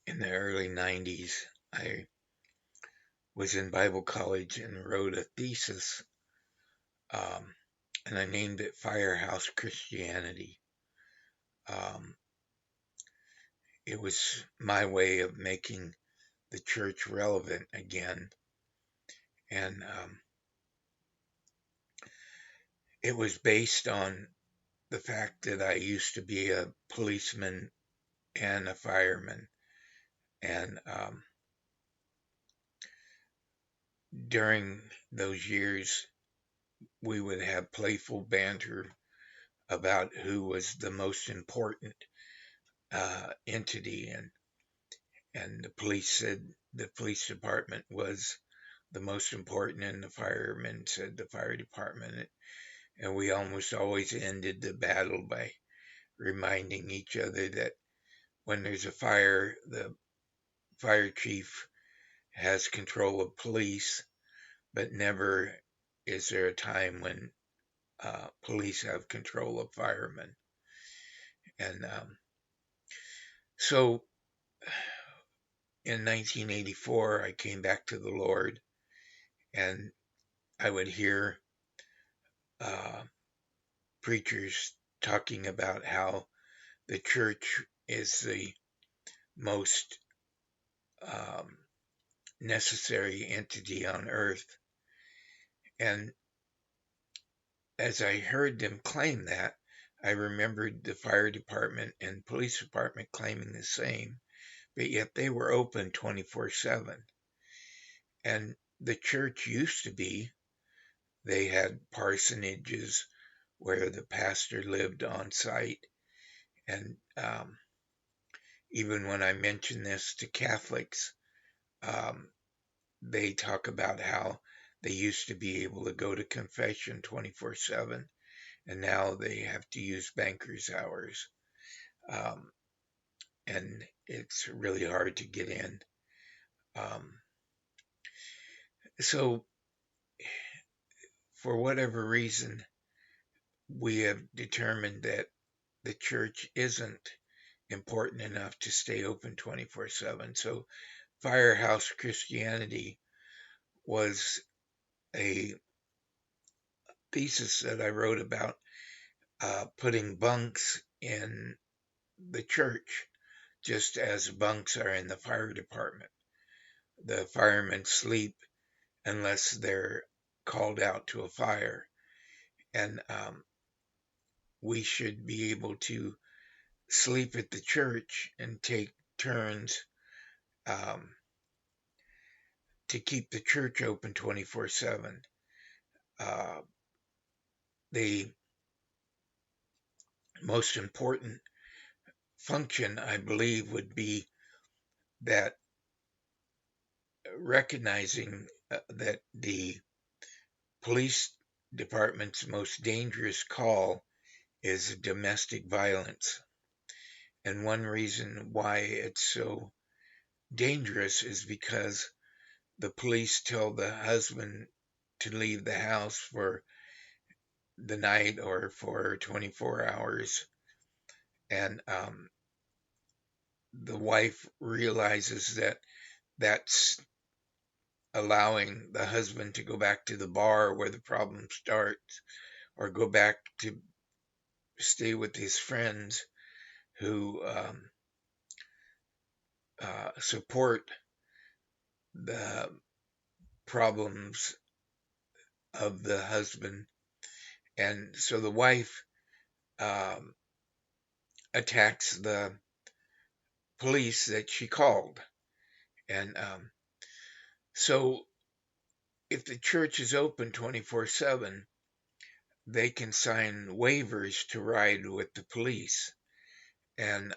in the early 90s, I was in Bible college and wrote a thesis, um, and I named it Firehouse Christianity. Um, it was my way of making the church relevant again, and it was based on the fact that I used to be a policeman and a fireman, and during those years, we would have playful banter about who was the most important entity, and the police said the police department was the most important, and the firemen said the fire department, and we almost always ended the battle by reminding each other that when there's a fire, the fire chief has control of police, but never is there a time when police have control of firemen. And so in 1984, I came back to the Lord, and I would hear uh, preachers talking about how the church is the most um, necessary entity on earth. And as I heard them claim that, I remembered the fire department and police department claiming the same, but yet they were open 24/7. And the church used to be, they had parsonages where the pastor lived on site. And even when I mention this to Catholics, um, they talk about how they used to be able to go to confession 24/7, and now they have to use banker's hours. Um, and it's really hard to get in. Um, so, for whatever reason, we have determined that the church isn't important enough to stay open 24/7. So, Firehouse Christianity was a thesis that I wrote about putting bunks in the church, just as bunks are in the fire department. The firemen sleep unless they're called out to a fire. And we should be able to sleep at the church and take turns um, to keep the church open 24/7. Uh, the most important function, I believe, would be that recognizing that the police department's most dangerous call is domestic violence. And one reason why it's so dangerous is because the police tell the husband to leave the house for the night or for 24 hours. And the wife realizes that that's allowing the husband to go back to the bar where the problem starts, or go back to stay with his friends who support the problems of the husband. And so the wife um, attacks the police that she called. And so if the church is open 24/7, they can sign waivers to ride with the police. And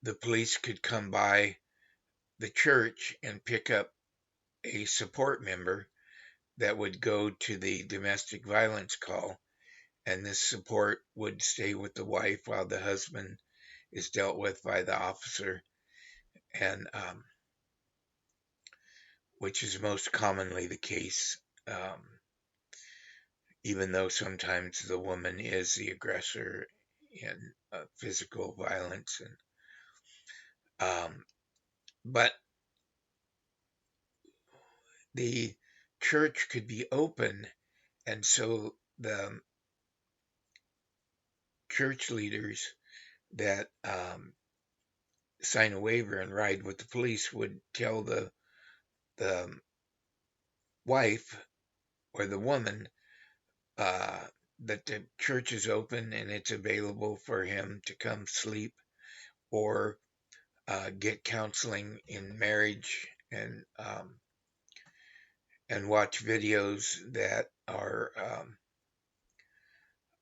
the police could come by the church and pick up a support member that would go to the domestic violence call, and this support would stay with the wife while the husband is dealt with by the officer, and which is most commonly the case, even though sometimes the woman is the aggressor in physical violence. And But the church could be open, and so the church leaders that sign a waiver and ride with the police would tell the wife or the woman uh, that the church is open and it's available for him to come sleep or get counseling in marriage and watch videos that are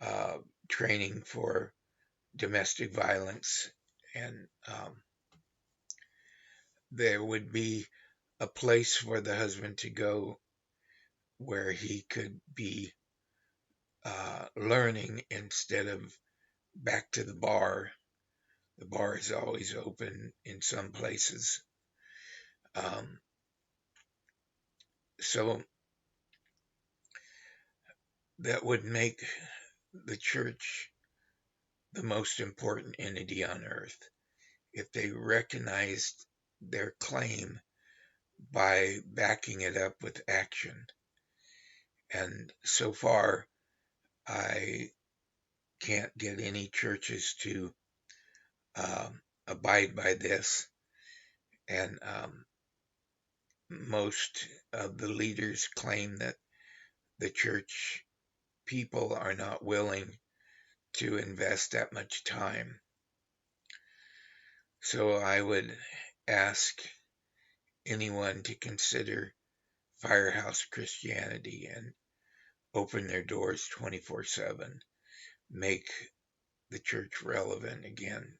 uh, training for domestic violence. And there would be a place for the husband to go where he could be learning instead of back to the bar. The bar is always open in some places. Um, so that would make the church the most important entity on earth if they recognized their claim by backing it up with action. And so far, I can't get any churches to abide by this. And most of the leaders claim that the church people are not willing to invest that much time. So I would ask anyone to consider Firehouse Christianity and open their doors 24/7, make the church relevant again.